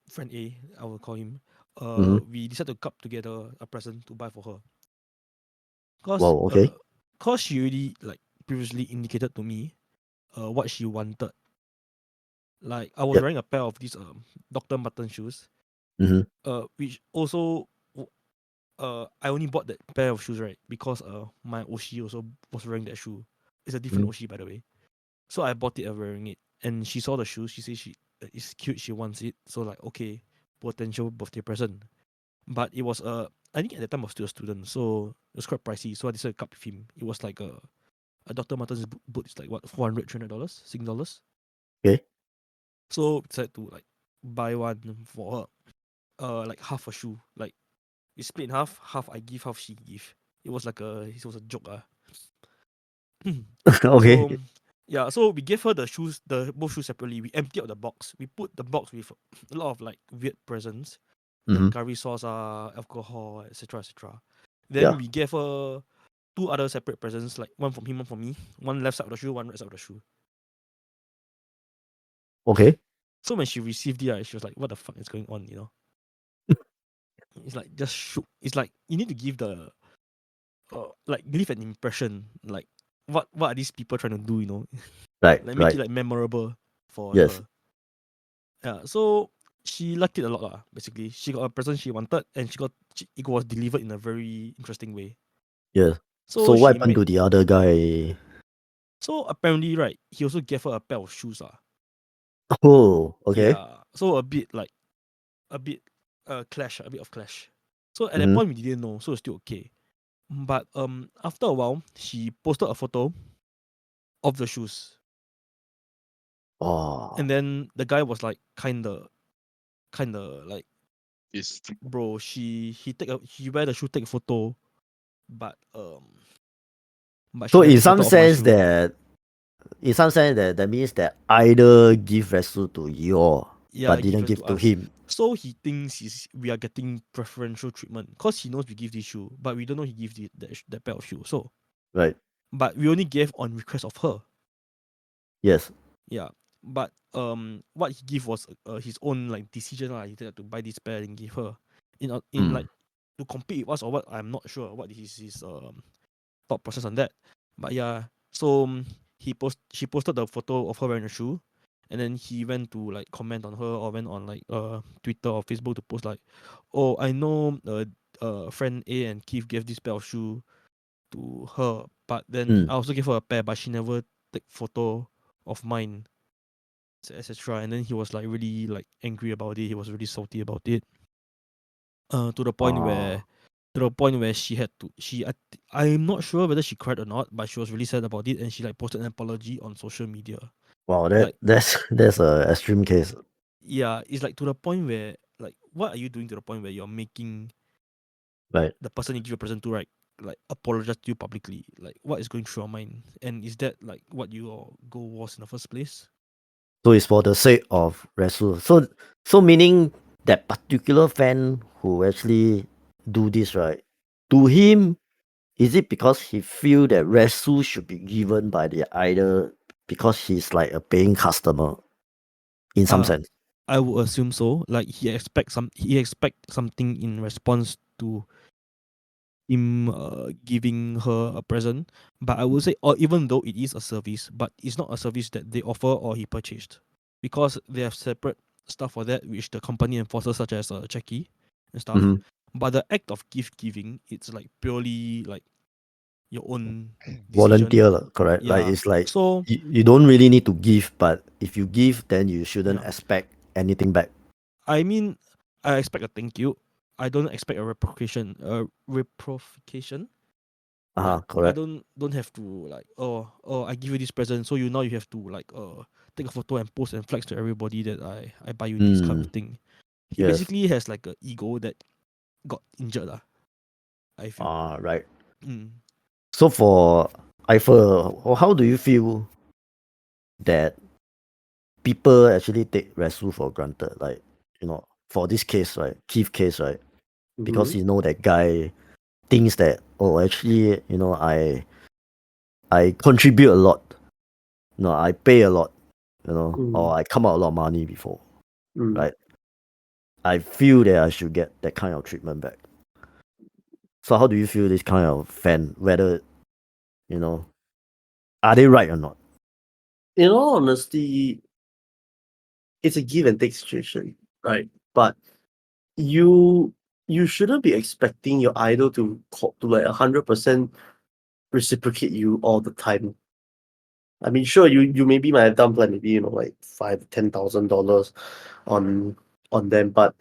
friend A, I will call him. Mm-hmm. We decided to cup together a present to buy for her. Cause Wow, okay. cause she already like previously indicated to me what she wanted. Like I was Yep. wearing a pair of these Dr. Mutton shoes. Mm-hmm. Which also I only bought that pair of shoes right because my oshi also was wearing that shoe. It's a different Mm-hmm. oshi by the way. So I bought it and wearing it. And she saw the shoes, she said it's cute, she wants it. So like okay, potential birthday present. But it was I think at the time I was still a student, so it was quite pricey. So I decided to cut with him. It was like a Dr. Martens boot is like what, $400, $300 Sing dollars. Okay. So decided to like buy one for her. Like half a shoe. Like we split in half I give, half she give. It was a joke. Okay. So yeah, so we gave her the shoes, the both shoes separately. We emptied out the box. We put the box with a lot of like weird presents, like Mm-hmm. curry sauce, alcohol, etc., etc. Then Yeah. we gave her two other separate presents, like one from him, one from me. One left side of the shoe, one right side of the shoe. Okay. So when she received it, she was like, "What the fuck is going on?" You know, it's like just shook. It's like you need to give the like leave an impression, like what are these people trying to do? You know, Right. like make it Right. like memorable for Yes. her. Yeah, so she liked it a lot lah. Basically, she got a present she wanted, and it was delivered in a very interesting way. Yes. So So what she happened made to the other guy? so apparently right, he also gave her a pair of shoes ah. Oh, okay. Yeah, so a bit clash, a bit of clash. So at that Mm-hmm. point we didn't know, so it's still okay. But after a while, she posted a photo of the shoes, Oh. and then the guy was like kinda like, It's bro, he wear the shoe, take a photo, but she So wear the photo of my shoe. in some sense that means that either give resu to you Yeah, but give didn't it to give to us. him. So he thinks we are getting preferential treatment because he knows we give this shoe, but we don't know he gives that pair of shoe. So, Right. but we only gave on request of her. Yes. Yeah, but what he gave was his own like decision lah. He had to buy this pair and give her in Mm. like to compete with us or what. I'm not sure what his thought process on that. But yeah, so she posted the photo of her wearing a shoe, and then he went to like comment on her or went on like Twitter or Facebook to post like, oh, I know friend A and Keith gave this pair of shoe to her, but then I also gave her a pair, but she never take photo of mine, etc. And then he was like really like angry about it. He was really salty about it. To the point where she had to I'm not sure whether she cried or not, but she was really sad about it, and she like posted an apology on social media. Wow, Like- that's a extreme case. Yeah, it's like to the point where like what are you doing to the point where you're making Right. the person you give a present to, right, like apologize to you publicly? Like what is going through your mind? And is that like what your goal was in the first place? So it's for the sake of Resu. So meaning that particular fan who actually do this, right? To him, is it because he feel that Resu should be given by the idol because he's like a paying customer in some Uh, sense? I would assume so. Like he expect something in response to him giving her a present. But I would say, or even though it is a service, but it's not a service that they offer or he purchased, because they have separate stuff for that, which the company enforces, such as checky and stuff. Mhm. But the act of gift giving, it's like purely like your own decision. Volunteer, lah, correct? Like Yeah. it's like So you don't really need to give, but if you give, then you shouldn't Yeah. expect anything back. I mean, I expect a thank you. I don't expect a reciprocation. Reciprocation. Like, I Correct. don't have to like, oh I give you this present, so you have to like take a photo and post and flex to everybody that I buy you this kind of thing. He Yes. basically has like a ego that got injured lah, I feel. Right. Mm. So for Eiffel, how do you feel that people actually take Resu for granted? Like, for this case, right? Keith case, right? Because that guy thinks that, actually, I contribute a lot. I pay a lot, or I come out a lot of money before, right? I feel that I should get that kind of treatment back. So how do you feel this kind of fan, whether, are they right or not? In all honesty, it's a give and take situation, right? But you shouldn't be expecting your idol to like 100% reciprocate you all the time. I mean, sure, you maybe might have dumped like maybe like $5,000-$10,000 on them, but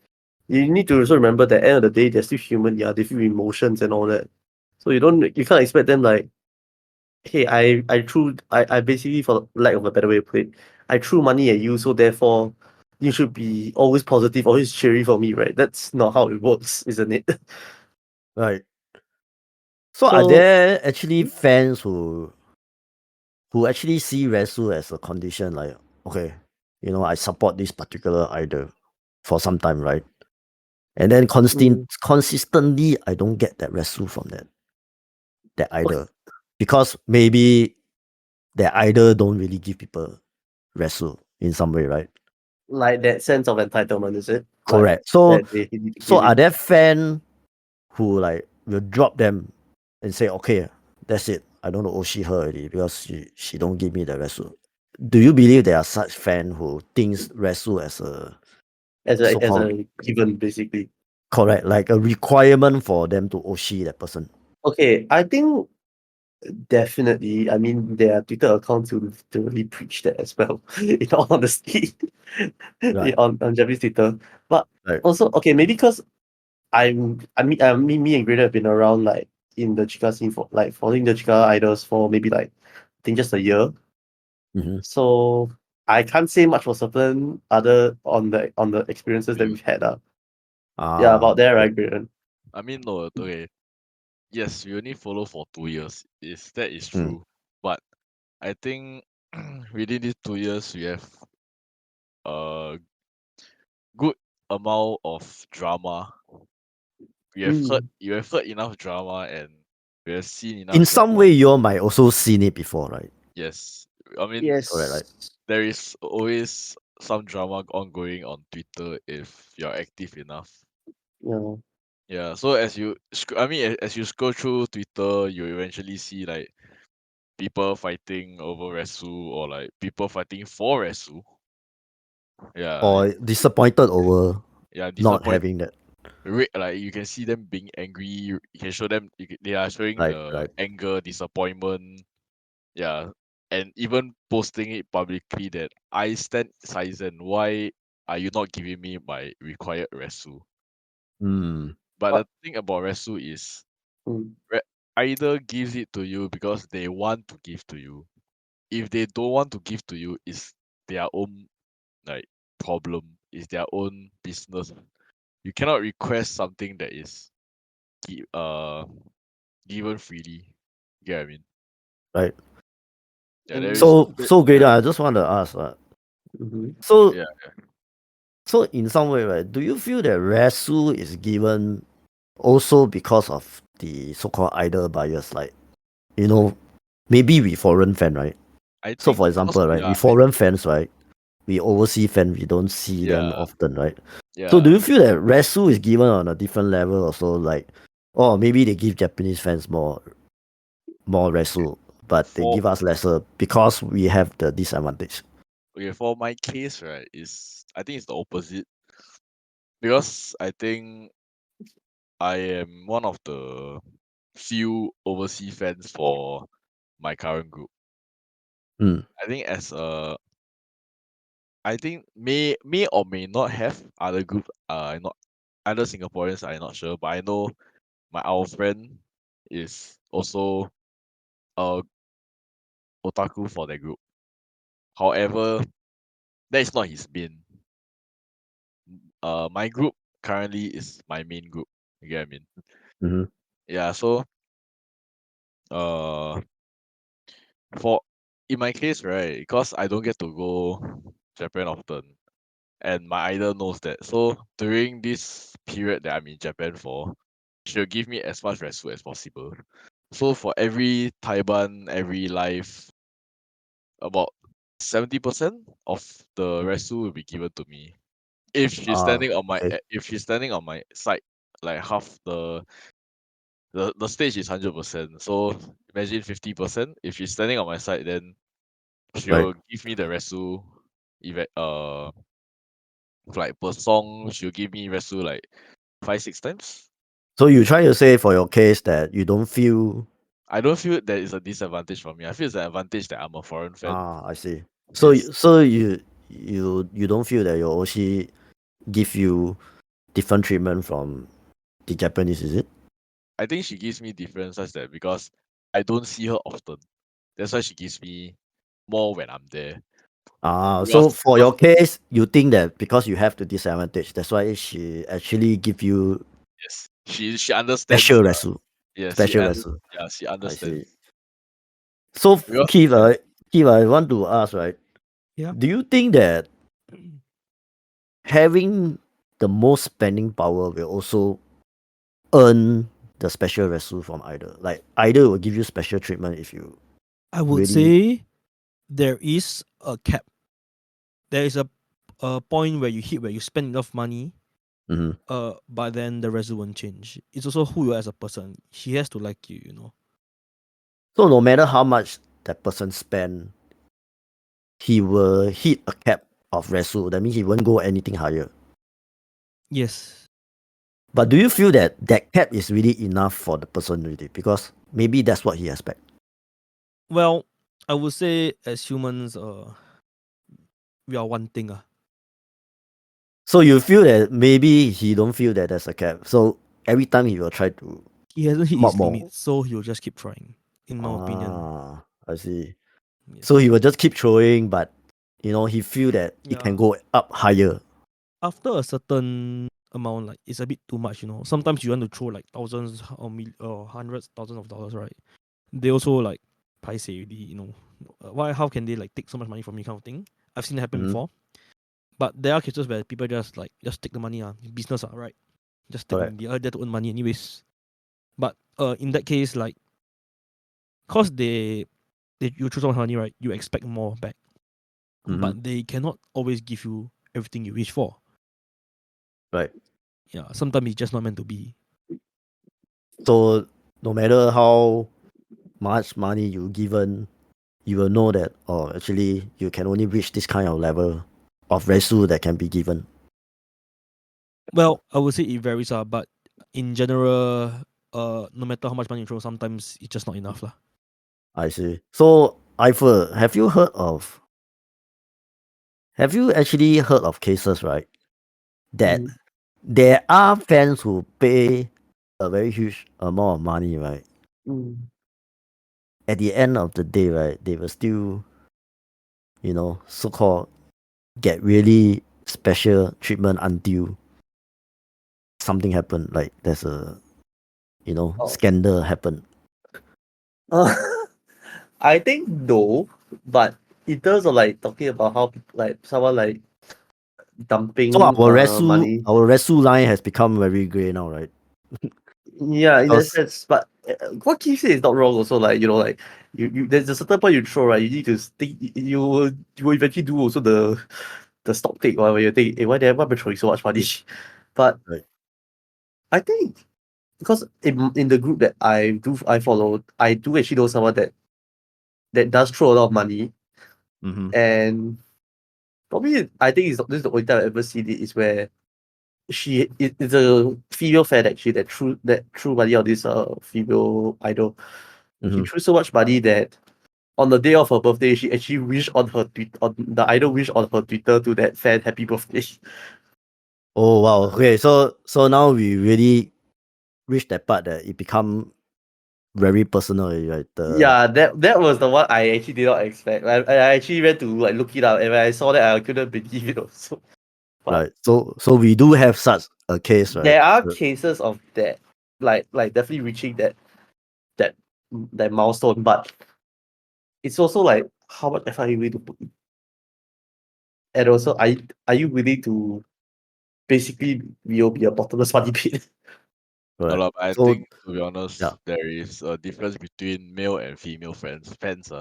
you need to also remember that at the end of the day they're still human. Yeah, they feel emotions and all that. So you can't expect them like, hey, I basically, for lack of a better way to put it, I threw money at you, so therefore you should be always positive, always cheery for me, right? That's not how it works, isn't it? Right. So are So there actually fans who actually see Resu as a condition, like, okay, I support this particular idol for some time, right? And then consistently, I don't get that Resu from that idol, because maybe that idol don't really give people Resu in some way, right? like that sense of entitlement, is it? Correct. Like, that they need to So give are it. there fan who like will drop them and say, okay, that's it, I don't oshi her already because she don't give me the Resu? Do you believe there are such fan who thinks Resu as a as so-called a given, basically? correct, like a requirement for them to oshi that person? Okay, I think definitely. I mean, there are Twitter accounts who really preach that as well. In all honesty, Right. on Japanese Twitter, but Right. also okay, maybe because me and Greadon have been around like in the Chika scene for like following the Chika idols for maybe like I think just a year. Mhm. So I can't say much for certain other on the experiences that we've had. Yeah, about there, right, Greadon? I mean, no, okay. Yes, we only follow for 2 years. That is true. But I think within these 2 years, we have a good amount of drama. You have heard enough drama, and we have seen enough In some drama. way, you all might also seen it before, right? Yes, I mean, Yes. Correct, right? there is always some drama ongoing on Twitter if you're active enough. Yeah. Yeah, so as you, as you scroll through Twitter, you eventually see like people fighting over Resu or like people fighting for Resu. Yeah, Or disappointed over yeah, not disappoint. having that. Like you can see them being angry. You can show them. They are showing Right, the right. anger, disappointment. Yeah, and even posting it publicly that I stand Saizen. Why are you not giving me my required Resu? Mm, But But the thing about Resu is mm, either gives it to you because they want to give to you. If they don't want to give to you, it's their own like problem. It's their own business. You cannot request something that is gi- uh given freely. You get what I mean? right. Yeah, there and is So yeah, Greadon, I just want to ask, mhm. so yeah. so in some way, right, do you feel that Resu is given also because of the so-called idol bias, like, you know, maybe we foreign fan, right? I So think for because example, we right, we are foreign fans, right, we overseas fan, we don't see them yeah, often, right? So do yeah. you feel that Resu is given on a different level also, like, or maybe they give Japanese fans more Resu, but they For give us lesser because we have the disadvantage? okay, for my case, right, is I think it's the opposite. Because I think I am one of the few overseas fans for my current group. Mm, I think I think may or may not have other groups not other Singaporeans I'm not sure, but I know our friend is also a otaku for that group. However, that is not his main. My group currently is my main group. You get what I mean? mm-hmm, Yeah, so uh for in my case, right, because I don't get to go Japan often, and my idol knows that. So during this period that I'm in Japan for, she'll give me as much rest as possible. So for every Taiban, every life, about 70% of the resu will be given to me. If she's standing on my okay. if she's standing on my side, like half the stage is 100%. So imagine 50%. If she's standing on my side, then Right. she'll give me the resu like per song, she'll give me resu like 5 6 times. So you try to say for your case that you don't feel. I don't feel that is a disadvantage for me. I feel it's an advantage that I'm a foreign fan. I see. So Yes. you don't feel that your Oshi give you different treatment from the Japanese, is it? I think she gives me different such that because I don't see her often. That's why she gives me more when I'm there. So for Because your case, you think that because you have the disadvantage, that's why she actually give you yes, she understands special resu, yes, special resu. she I see. understands. So Because Keith, yeah, Keith, I want to ask, right? Yeah. Do you think that having the most spending power will also earn the special resu from either? Like either will give you special treatment if you I would really. say there is a cap. There is a point where you hit where you spend enough money, Mhm. but then the resu won't change. It's also who you are as a person. She has to like you, you know. So no matter how much that person spend, he will hit a cap of resu. That means he won't go anything higher. Yes. But do you feel that that cap is really enough for the person really? Because maybe that's what he expect. Well, I would say as humans, we are one thing. So you feel that maybe he don't feel that there's a cap. So every time he will try to He hasn't hit come up his more. limit, so he'll just keep trying. In my opinion, I see. So yes. he will just keep throwing, but he feel that it can Yeah. go up higher. After a certain amount, like it's a bit too much. Sometimes you want to throw like thousands or hundreds, thousands of dollars, right? They also like price already. Why? How can they like take so much money from me, kind of thing? I've seen it happen Mhm. before. But there are cases where people just take the money, business, right? Just take Correct. they are there to earn money anyways. But in that case, like, cause they you choose so much money, right? You expect more back, Mhm. but they cannot always give you everything you wish for. Right. Yeah, sometimes it's just not meant to be. So no matter how much money you given, you will know that actually you can only reach this kind of level of resu that can be given. Well, I would say it varies, but in general, no matter how much money you throw, sometimes it's just not enough, lah. I see. So Eiffel, have you actually heard of cases, right? That Mm. there are fans who pay a very huge amount of money, right? Mm. At the end of the day, right, they will still, so called get really special treatment until something happened. Like there's a, Oh. scandal happen. I think no, but in terms of like talking about how like someone like dumping So money. our resu line has become very grey now, right? Yeah, in that Because sense, but what Keith said is not wrong. Also, like like you there's a certain point you throw, right. You need to think. You will eventually do also the stock take, whatever you think. Hey, why they why am I throwing so much money? But right. I think because in the group that I follow, I do actually know someone that does throw a lot of money, Mm-hmm. and probably I think this is the only time I've ever seen it is where it's a female fan actually that threw money on this female idol. She Mm-hmm. threw so much money that on the day of her birthday, she actually wished on her on the idol wished on her Twitter to that fan happy birthday. Oh wow. Okay, so now we really reached that part that it become very personal, already, right? Yeah, that was the one I actually did not expect. I actually went to like look it up, and when I saw that, I couldn't believe it also. But Right. So we do have such a case, right? there are cases of that, like definitely reaching that that milestone, but it's also like how much effort are you willing to put in? And also, are you willing to basically will be a bottomless money pit? No, Right. lah, but I So think to be honest, yeah. there is a difference between male and female fans.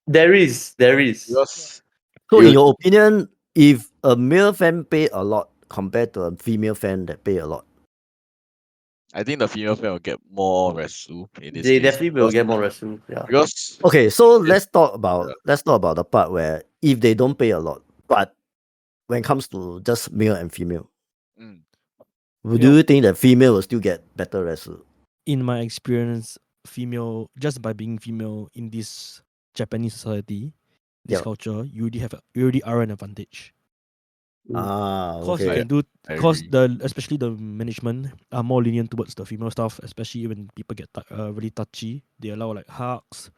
There is. Because So in you your opinion, if a male fan pay a lot compared to a female fan that pay a lot, I think the female fan will get more resu in this They case. definitely will get more resu. Yeah. Because okay, so it- let's talk about the part where if they don't pay a lot, but when it comes to just male and female, mm, do you think that female will still get better resu? In my experience, female, just by being female in this Japanese society, this Yeah. culture, you already are an advantage. Cause you Okay. can do, I cause agree. especially the management are more lenient towards the female staff, especially when people get really touchy. They allow like hugs,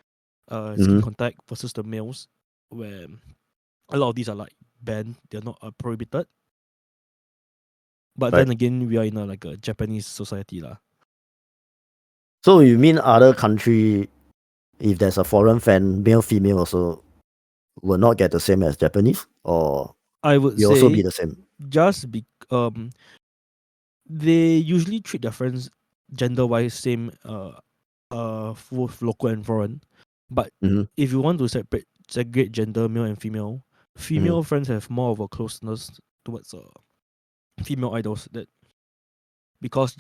skin Mm-hmm. contact versus the males, where a lot of these are like banned. They're not prohibited. But Right. then again, we are in like a Japanese society lah. So you mean other country, if there's a foreign fan, male, female also will not get the same as Japanese, or I would will also be say the same? just they usually treat their friends gender wise same both local and foreign. But Mm-hmm. if you want to segregate gender, male and female Mm-hmm. friends have more of a closeness towards female idols that because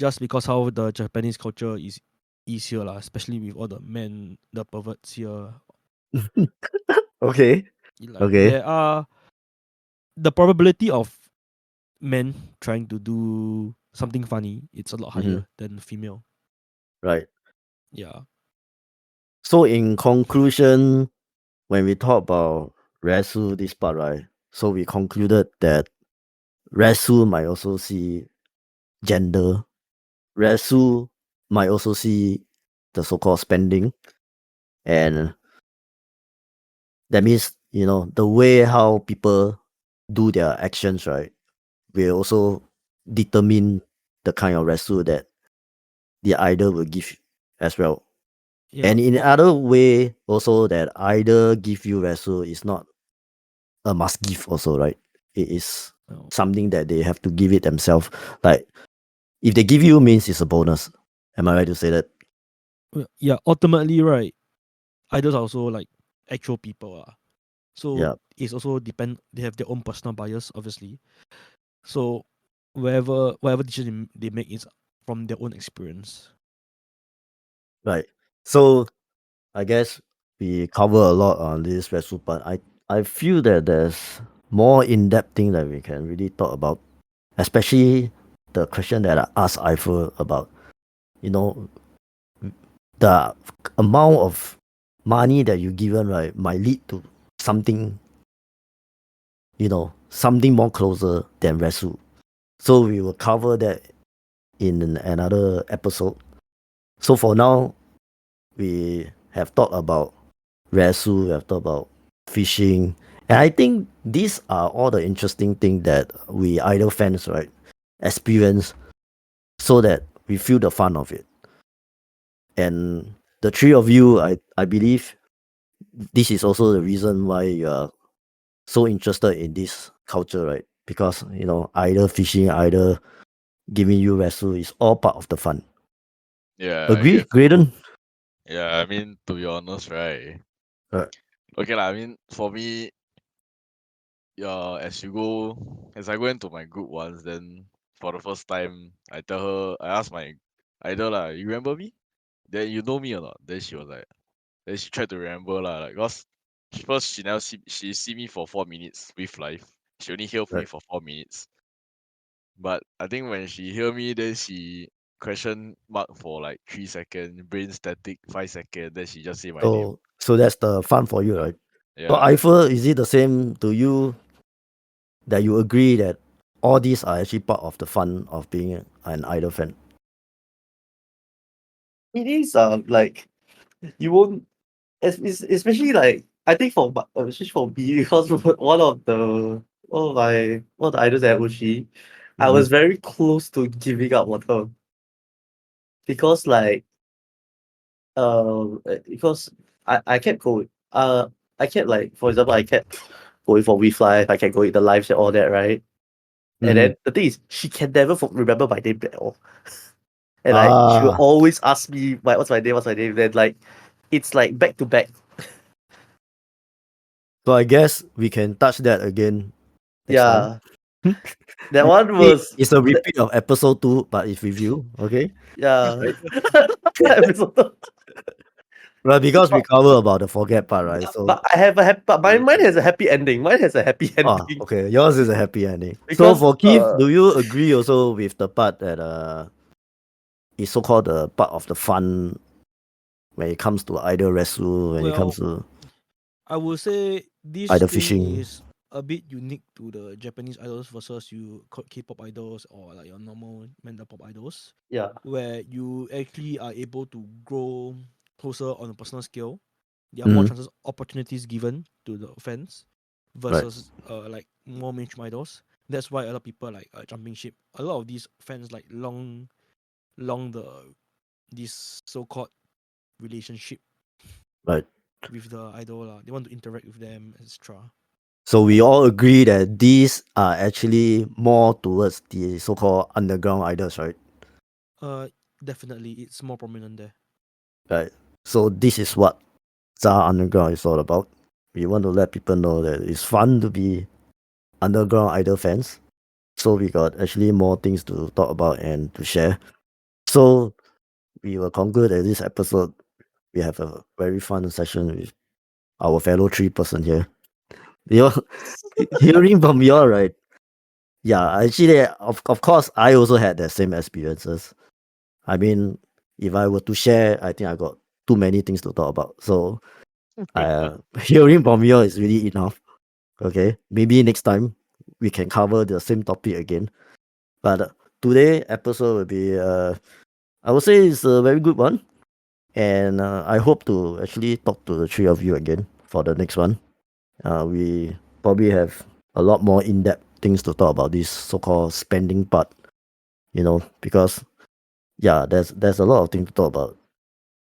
how the Japanese culture is here lah, especially with all the men, the perverts here. Okay. Like Okay. there are the probability of men trying to do something funny, it's a lot Mm-hmm. higher than female. Right. Yeah. So in conclusion, when we talk about Resu this part, right? So we concluded that Resu might also see gender. Resu might also see the so-called spending, and that means the way how people do their actions, right, will also determine the kind of Resu that the idol will give as well. Yeah. And in other way, also that either give you Resu is not a must give also, right? It is Oh. something that they have to give it themselves. Like if they give you means it's a bonus. Am I right to say that? Yeah, ultimately, right, idols are also like actual people. So Yeah, it's also they have their own personal bias, obviously. So whatever decision they make is from their own experience. right. So I guess we cover a lot on this wrestle, but I feel that there's more in-depth thing that we can really talk about, especially the question that I asked Eiffel about, you know, the amount of money that you given, right, might lead to something, something more closer than wrestle. So we will cover that in another episode. So for now, we have talked about wrestle, we have talked about fishing, and I think these are all the interesting things that we idol fans, right, experience, so that we feel the fun of it. And the three of you, I believe this is also the reason why you are so interested in this culture, right? Because either fishing, either giving you wrestle is all part of the fun. Yeah, I Agree, guess so. Greadon? Yeah, I mean, to be honest, right? Right. Okay, lah. I mean, for me, yeah, as I go into my group once, then for the first time, I asked my idol lah, you remember me? Then you know me or not? Then she was like, then she tried to remember lah, like, cause first she see me for 4 minutes with live. She only hear me Right. for 4 minutes. But I think when she hear me, then she question mark for like 3 seconds, brain static 5 seconds, then she just say my name. So that's the fun for you, right? So Yeah. Eiffel, is it the same to you that you agree that all these are actually part of the fun of being an idol fan? It is like you won't, especially like I think especially for me because one of the idols at oshi, I Mhm. was very close to giving up on her because like because I kept going I kept like for example I kept going for We Fly, I kept going the lives and all that, right? And Mhm. then the thing is she can never remember my name at all. And like she will Ah, always ask me what's my name, what's my name. Then like it's like back to back. so I guess we can touch that again next time. Yeah. That one Maybe was it's a repeat of episode 2, but it's with you, okay? yeah. Right. Episode. Right, because we cover about the forget part, right? So, But I have a happy but True, mine true. has a happy ending. Mine has a happy ending. okay, yours is a happy ending. So Because for Keith, do you agree also with the part that is so called the part of the fun when it comes to either wrestle, when it comes Well, to I would say this either thing fishing? is a bit unique to the Japanese idols versus K-pop idols or like your normal Manda pop idols, yeah. where you actually are able to grow closer on a personal scale. There are more Mhm. chances, opportunities given to the fans Right. versus like more mainstream idols. That's why a lot of people like jumping ship. A lot of these fans like long this so-called relationship Right. with the idol lah. They want to interact with them, etc. So we all agree that these are actually more towards the so-called underground idols, right? Uh, Definitely, it's more prominent there. Right. So this is what Zara Underground is all about. We want to let people know that it's fun to be underground idol fans. So we got actually more things to talk about and to share. So we will conclude that this episode. We have a very fun session with our fellow 3 person here. You hearing from you all, right? Yeah, actually, of course, I also had the same experiences. I mean, if I were to share, I think I got too many things to talk about. So, hearing from you all is really enough. Okay, maybe next time we can cover the same topic again. But today episode will be, I would say, it's a very good one, and I hope to actually talk to the three of you again for the next one. We probably have a lot more in-depth things to talk about this so-called spending part, because yeah, there's a lot of things to talk about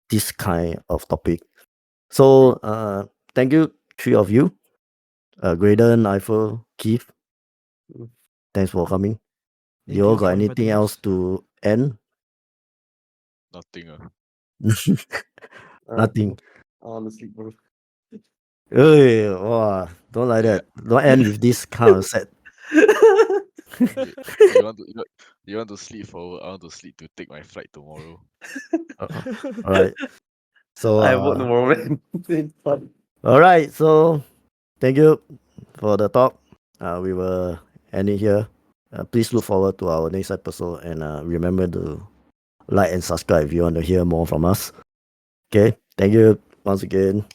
this kind of topic. So thank you, three of you, Graydon, Eiffel, Keith. Thanks for coming. Thank You all you got for anything inviting else us. to end? Nothing. Nothing. I want to sleep, bro. Hey, wow, don't like Yeah. that. Don't end with this kind of set. You, you want to you want to sleep for I want to sleep to take my flight tomorrow. All right. So I vote no, man. It's fun. all right, so thank you for the talk. We will end it here. Please look forward to our next episode and remember to like and subscribe if you want to hear more from us. Okay, thank you once again.